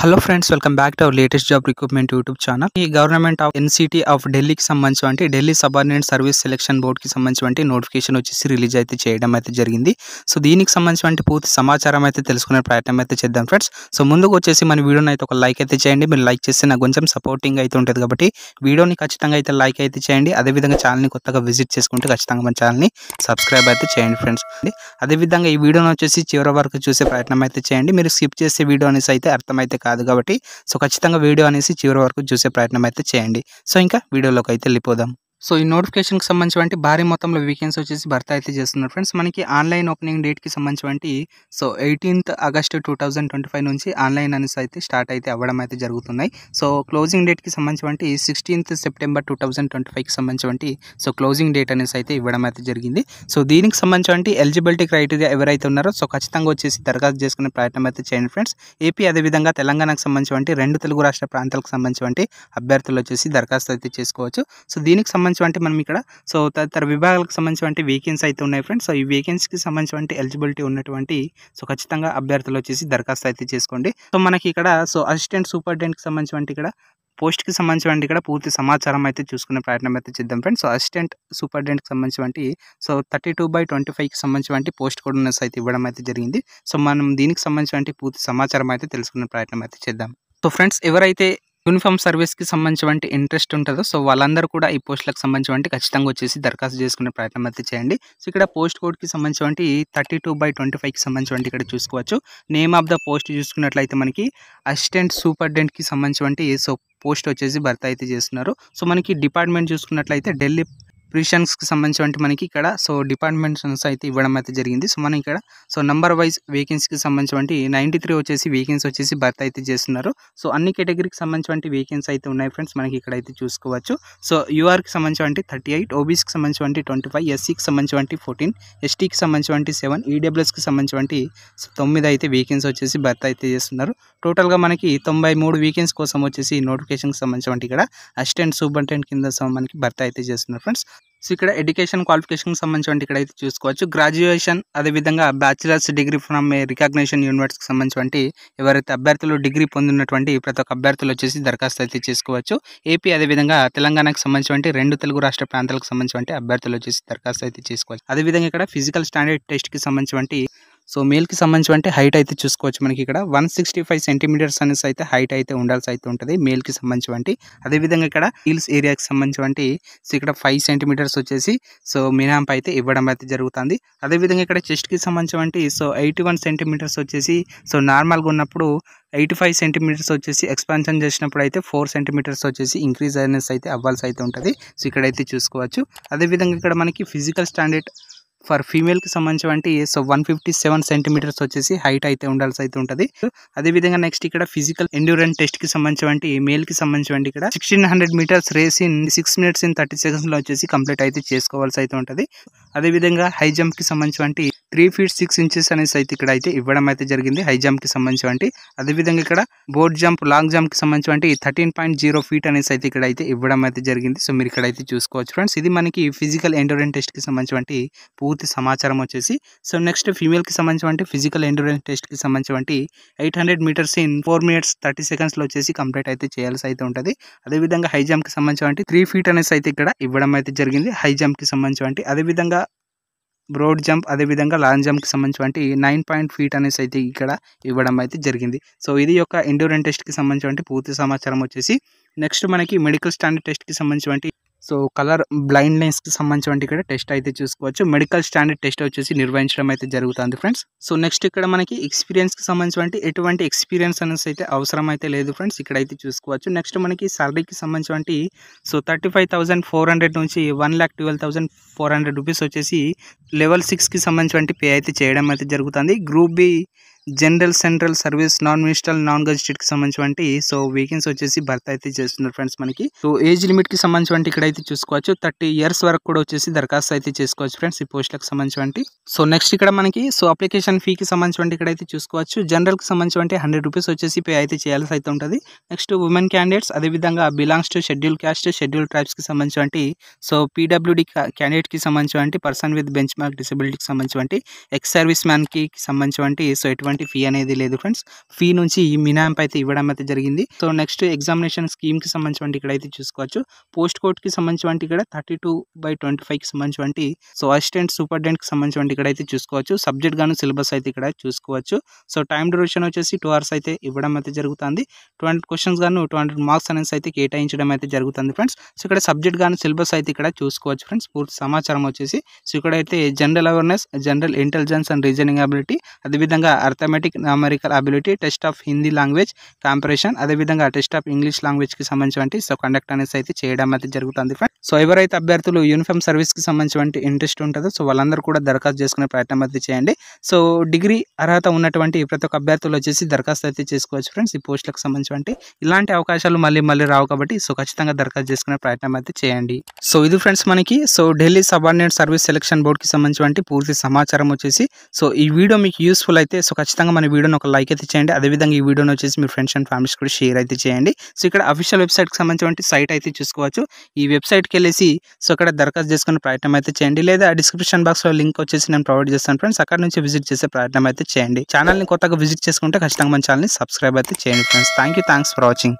Hello friends, welcome back to our latest job recruitment YouTube channel. ఈ government of NCT of ఢిల్లీకి సంబంధించి Delhi subordinate service selection బోర్డ్కి సంబంధించి notification వచ్చేసి release అయితే చేయడం అయితే జరిగింది. సో దీనికి సంబంధించి పూర్తి సమాచారం అయితే తెలుసుకునే ప్రయత్నం అయితే చేద్దాం ఫ్రెండ్స్. సో ముందుకు వచ్చేసి మన వీడియోని అయితే ఒక లైక్ అయితే చేయండి. మీరు లైక్ చేస్తే నాకు కొంచెం సపోర్టింగ్ అయితే ఉంటుంది కాబట్టి వీడియోని ఖచ్చితంగా అయితే లైక్ అయితే చేయండి. అదేవిధంగా ఛానల్ని కొత్తగా విజిట్ చేసుకుంటే ఖచ్చితంగా మన ఛానల్ని సబ్స్క్రైబ్ అయితే చేయండి ఫ్రెండ్స్. అదేవిధంగా ఈ వీడియోని వచ్చేసి చివరి వరకు చూసే ప్రయత్నం అయితే చేయండి. మీరు స్కిప్ చేసే వీడియో అనేసి అయితే అర్థమైతే కాదు కాబట్టి సో ఖచ్చితంగా వీడియో అనేసి చివరి వరకు చూసే ప్రయత్నం అయితే చేయండి. సో ఇంకా వీడియోలోకి అయితే వెళ్ళిపోదాం. సో ఈ నోటిఫికేషన్కి సంబంధించి భారీ మొత్తంలో వీకెన్సీ వచ్చేసి భర్తీ అయితే చేస్తున్నారు ఫ్రెండ్స్. మనకి ఆన్లైన్ ఓపెనింగ్ డేట్కి సంబంధించి సో 18th August 2025 నుంచి ఆన్లైన్ అనేసి అయితే స్టార్ట్ అయితే అవ్వడం అయితే జరుగుతున్నాయి. సో క్లోజింగ్ డేట్కి సంబంధించి 16th September 2025కి సంబంధించి సో క్లోజింగ్ డేట్ అనేసి అయితే ఇవ్వడం అయితే జరిగింది. సో దీనికి సంబంధించి ఎలిజిబిలిటీ క్రైటీరియా ఎవరైతే ఉన్నారో సో ఖచ్చితంగా వచ్చేసి దరఖాస్తు చేసుకునే ప్రయత్నం అయితే చేయండి ఫ్రెండ్స్. ఏపీ అదేవిధంగా తెలంగాణకు సంబంధించి రెండు తెలుగు రాష్ట్ర ప్రాంతాలకు సంబంధించి అభ్యర్థులు వచ్చేసి దరఖాస్తు అయితే చేసుకోవచ్చు. సో దీనికి సంబంధించి మనం ఇక్కడ సో తదితర విభాగాలకు సంబంధించి వేకెన్సీ అయితే ఉన్నాయి ఫ్రెండ్స్. సో ఈ వేకెన్సీకి సంబంధించి ఎలిజిబిలిటీ ఉన్నటువంటి సో ఖచ్చితంగా అభ్యర్థులు వచ్చేసి దరఖాస్తు అయితే చేసుకోండి. సో మనకి ఇక్కడ సో అసిస్టెంట్ సూపరింటెండెంట్కి సంబంధించి ఇక్కడ పోస్ట్కి సంబంధించి ఇక్కడ పూర్తి సమాచారం అయితే చూసుకునే ప్రయత్నం అయితే చేద్దాం ఫ్రెండ్స్. సో అసిస్టెంట్ సూపరింటెండెంట్కి సంబంధించి సో 32/25కి సంబంధించి పోస్ట్ కూడా ఉన్నసి అయితే ఇవ్వడం అయితే జరిగింది. సో మనం దీనికి సంబంధించి పూర్తి సమాచారం అయితే తెలుసుకునే ప్రయత్నం అయితే చేద్దాం. సో ఫ్రెండ్స్, ఎవరైతే యూనిఫామ్ సర్వీస్కి సంబంధించి ఇంట్రెస్ట్ ఉంటుందో సో వాళ్ళందరూ కూడా ఈ పోస్టులకు సంబంధించి ఖచ్చితంగా వచ్చేసి దరఖాస్తు చేసుకునే ప్రయత్నం అయితే చేయండి. సో ఇక్కడ పోస్ట్ కోడ్కి సంబంధించి 32/25కి సంబంధించి ఇక్కడ చూసుకోవచ్చు. నేమ్ ఆఫ్ ద పోస్ట్ చూసుకున్నట్లయితే మనకి అసిస్టెంట్ సూపరింటెండెంట్కి సంబంధించి సో పోస్ట్ వచ్చేసి భర్తీ అయితే చేస్తున్నారు. సో మనకి డిపార్ట్మెంట్ చూసుకున్నట్లయితే ఢిల్లీ ప్రిషన్స్కి సంబంధించి మనకి ఇక్కడ సో డిపార్ట్మెంట్స్ అయితే ఇవ్వడం అయితే జరిగింది. సో మనం ఇక్కడ సో నంబర్ వైజ్ వేకెన్సీకి సంబంధించి 93 వచ్చేసి వేకెన్సీ వచ్చేసి భర్తీ అయితే చేస్తున్నారు. సో అన్ని కేటగిరీకి సంబంధించి వేకెన్సీ అయితే ఉన్నాయి ఫ్రెండ్స్. మనకి ఇక్కడ అయితే చూసుకోవచ్చు. సో యూఆర్కి సంబంధించి 38, ఓబీసీకి సంబంధించి 25, ఎస్సీకి సంబంధించి 14, ఎస్టీకి సంబంధించి 7, ఈడబ్ల్యూఎస్కి సంబంధించి 9 అయితే వేకెన్సీ వచ్చేసి భర్తీ అయితే చేస్తున్నారు. టోటల్గా మనకి 93 వేకెన్సీ కోసం వచ్చేసి నోటిఫికేషన్కి సంబంధించి ఇక్కడ అసిస్టెంట్ సూపరింటెండెంట్ కింద మనకి భర్తీ అయితే చేస్తున్నారు ఫ్రెండ్స్. సో ఇక్కడ ఎడ్యుకేషన్ క్వాలిఫికేషన్కి సంబంధించి ఇక్కడ అయితే చూసుకోవచ్చు. గ్రాడ్యుయేషన్ అదేవిధంగా bachelors degree from A recognition యూనివర్సిటీకి సంబంధించి ఎవరైతే అభ్యర్థులు డిగ్రీ పొందినటువంటి ప్రతి ఒక్క అభ్యర్థులు వచ్చేసి దరఖాస్తు అయితే చేసుకోవచ్చు. ఏపీ అదేవిధంగా తెలంగాణకు సంబంధించి రెండు తెలుగు రాష్ట్ర ప్రాంతాలకు సంబంధించి అభ్యర్థులు వచ్చేసి దరఖాస్తు అయితే చేసుకోవచ్చు. అదేవిధంగా ఇక్కడ ఫిజికల్ స్టాండర్డ్ టెస్ట్కి సంబంధించి సో మేల్కి సంబంధించి హైట్ అయితే చూసుకోవచ్చు. మనకి ఇక్కడ 165 సెంటీమీటర్స్ అనేసి అయితే హైట్ అయితే ఉండాల్సి అయితే ఉంటుంది మేల్కి సంబంధించి. అదేవిధంగా ఇక్కడ హీల్స్ ఏరియాకి సంబంధించి సో ఇక్కడ 5 సెంటీమీటర్స్ వచ్చేసి సో మినహాంపు అయితే ఇవ్వడం అయితే జరుగుతుంది. అదేవిధంగా ఇక్కడ చెస్ట్కి సంబంధించి సో 81 సెంటీమీటర్స్ వచ్చేసి సో నార్మల్గా ఉన్నప్పుడు 85 సెంటీమీటర్స్ వచ్చేసి ఎక్స్పాన్షన్ చేసినప్పుడు అయితే 4 సెంటీమీటర్స్ వచ్చేసి ఇంక్రీజ్ అనేసి అయితే అవ్వాల్సి అయితే ఉంటుంది. సో ఇక్కడైతే చూసుకోవచ్చు. అదేవిధంగా ఇక్కడ మనకి ఫిజికల్ స్టాండర్డ్ ఫర్ ఫీమేల్కి సంబంధించి సో 157 సెంటీమీటర్స్ వచ్చేసి హైట్ అయితే ఉండాల్సి అయితే ఉంటుంది. అదేవిధంగా నెక్స్ట్ ఇక్కడ ఫిజికల్ ఎండ్యూరెన్స్ టెస్ట్కి సంబంధించి మేల్కి సంబంధించి ఇక్కడ 1600 meters race in 6 minutes and 30 seconds లో వచ్చేసి కంప్లీట్ అయితే చేసుకోవాల్సి అయితే ఉంటుంది. అదేవిధంగా హై జంప్కి సంబంధించి 3 feet 6 inches అనేసి అయితే ఇక్కడ అయితే ఇవ్వడం అయితే జరిగింది హై జంప్కి సంబంధించి. అదేవిధంగా ఇక్కడ బోర్డ్ జంప్ లాంగ్ జంప్కి సంబంధించి 13.0 feet అనేసి అయితే ఇక్కడ అయితే ఇవ్వడం అయితే జరిగింది. సో మీరు ఇక్కడ అయితే చూసుకోవచ్చు ఫ్రెండ్స్. ఇది మనకి ఫిజికల్ ఎండ్యూరెన్స్ టెస్ట్కి సంబంధించి పూర్తి సమాచారం వచ్చేసి. సో నెక్స్ట్ ఫీమేల్కి సంబంధించి ఫిజికల్ ఎండ్యూరెన్స్ టెస్ట్కి సంబంధించి 800 meters in 4 minutes 30 seconds లో వచ్చేసి కంప్లీట్ అయితే చేయాల్సి అయితే ఉంటుంది. అదేవిధంగా హై జంప్కి సంబంధించి 3 feet అనేసి అయితే ఇక్కడ ఇవ్వడం అయితే జరిగింది హై జంప్కి సంబంధించి. అదేవిధంగా బ్రోడ్ జంప్ అదేవిధంగా లాంగ్ జంప్కి సంబంధించి 9 feet అనేసి అయితే ఇక్కడ ఇవ్వడం అయితే జరిగింది. సో ఇది యొక్క ఎండ్యూరెన్స్ టెస్ట్కి సంబంధించి పూర్తి సమాచారం వచ్చేసి. నెక్స్ట్ మనకి మెడికల్ స్టాండర్డ్ టెస్ట్కి సంబంధించి సో కలర్ బ్లైండ్నెస్కి సంబంధించి ఇక్కడ టెస్ట్ అయితే చూసుకోవచ్చు. మెడికల్ స్టాండర్డ్ టెస్ట్ వచ్చేసి నిర్వహించడం అయితే జరుగుతుంది ఫ్రెండ్స్. సో నెక్స్ట్ ఇక్కడ మనకి ఎక్స్పీరియన్స్కి సంబంధించి ఎటువంటి ఎక్స్పీరియన్స్ అనేసి అయితే అవసరం అయితే లేదు ఫ్రెండ్స్. ఇక్కడైతే చూసుకోవచ్చు. నెక్స్ట్ మనకి సాలరీకి సంబంధించి సో 35,400 నుంచి 1,12,400 రూపీస్ వచ్చేసి లెవెల్ 6కి సంబంధించి పే అయితే చేయడం అయితే జరుగుతుంది. Group B general central service non ministerial non గజిటెడ్కి సంబంధించి సో వేకెన్సీ వచ్చేసి భర్తీ అయితే చేస్తున్నారు ఫ్రెండ్స్ మనకి. సో ఏజ్ లిమిట్కి సంబంధించి ఇక్కడైతే చూసుకోవచ్చు 30 years వరకు కూడా వచ్చేసి దరఖాస్తు అయితే చేసుకోవచ్చు ఫ్రెండ్స్ ఈ పోస్టులకు సంబంధించి. సో నెక్స్ట్ ఇక్కడ మనకి సో అప్లికేషన్ ఫీకి సంబంధించి ఇక్కడైతే చూసుకోవచ్చు. జనరల్కి సంబంధించి 100 రూపీస్ వచ్చేసి పే అయితే చేయాల్సి అయితే ఉంటుంది. నెక్స్ట్ ఉమెన్ క్యాండిడేట్స్ అదేవిధంగా belongs to scheduled caste scheduled ట్రైబ్స్కి సంబంధించి సో పీడబ్ల్యూడి క్యాండిడేట్కి సంబంధించి పర్సన్ విత్ బెంచ్ మార్క్ డిసబిలిటీకి సంబంధించి ఎక్స్ సర్వీస్ మ్యాన్కి సంబంధించి సో ఎటువంటి ఎటువంటి ఫీ అనేది లేదు ఫ్రెండ్స్. ఫీ నుంచి ఈ మినహాయింపు అయితే ఇవ్వడం అయితే జరిగింది. సో నెక్స్ట్ ఎగ్జామినేషన్ స్కీమ్‌కి సంబంధించి ఇక్కడైతే చూసుకోవచ్చు. పోస్ట్ కోడ్‌కి సంబంధించి ఇక్కడ 32/25కి సంబంధించి సో అసిస్టెంట్ సూపరింటెండెంట్‌కి సంబంధించి ఇక్కడైతే చూసుకోవచ్చు. సబ్జెక్ట్ గాను సిలబస్ అయితే ఇక్కడ చూసుకోవచ్చు. సో టైమ్ డ్యూరేషన్ వచ్చేసి 2 అవర్స్ అయితే ఇవ్వడం అయితే జరుగుతుంది. 200 క్వెషన్స్ గాను 200 మార్క్స్ అనేసి అయితే కేటాయించడం అయితే జరుగుతుంది ఫ్రెండ్స్. సో ఇక్కడ సబ్జెక్ట్ గాను సిలబస్ అయితే ఇక్కడ చూసుకోవచ్చు ఫ్రెండ్స్. పూర్తి సమాచారం వచ్చేసి సో ఇక్కడైతే general awareness, general intelligence and reasoning ability, అదేవిధంగా arithmetic, numerical ability, test of Hindi language comparison, అదేవిధంగా టెస్ట్ ఆఫ్ ఇంగ్లీష్ లాంగ్వేజ్‌కి సంబంధించి సో కండక్ట్ అనేసి అయితే చేయడం అయితే జరుగుతుంది ఫ్రెండ్స్. సో ఎవరైతే అభ్యర్థులు యూనిఫామ్ సర్వీస్‌కి సంబంధించి ఇంట్రెస్ట్ ఉంటుందో సో వాళ్ళందరూ కూడా దరఖాస్తు చేసుకునే ప్రయత్నం అయితే చేయండి. సో డిగ్రీ అర్హత ఉన్నటువంటి ప్రతి ఒక్క అభ్యర్థులు వచ్చేసి దరఖాస్తు అయితే చేసుకోవచ్చు ఫ్రెండ్స్. ఈ పోస్టులకు సంబంధించి ఇలాంటి అవకాశాలు మళ్ళీ రావు కాబట్టి సో ఖచ్చితంగా దరఖాస్తు చేసుకునే ప్రయత్నం అయితే చేయండి. సో ఇది ఫ్రెండ్స్ మనకి so Delhi subordinate service selection బోర్డ్‌కి సంబంధించి పూర్తి సమాచారం వచ్చేసి సో ఈ వీడియో మీకు యూస్ఫుల్ అయితే సో ఖచ్చితంగా మన వీడియోని ఒక లైక్ అయితే చేయండి. అదేవిధంగా ఈ వీడియోని వచ్చేసి మీ ఫ్రెండ్స్ అండ్ ఫ్యామిలీస్ కూడా షేర్ అయితే చేయండి. సో ఇక్కడ అఫీషియల్ వెబ్సైట్‌కి సంబంధించి సైట్ అయితే చూసుకోవచ్చు. ఈ వెబ్సైట్‌కి వెళ్ళేసి సో అక్కడ దరఖాస్తు చేసుకునే ప్రయత్నం అయితే చేయండి. లేదా డిస్క్రిప్షన్ బాక్స్‌లో లింక్ వచ్చేసి నేను ప్రొవైడ్ చేస్తాను ఫ్రెండ్స్. అక్కడ నుంచి విజిట్ చేసే ప్రయత్నం అయితే చేయండి. ఛానల్‌ని కొత్తగా విజిట్ చేసుకుంటే ఖచ్చితంగా మన ఛానల్‌ని సబ్స్క్రైబ్ అయితే చేయండి ఫ్రెండ్స్. Thanks for watching.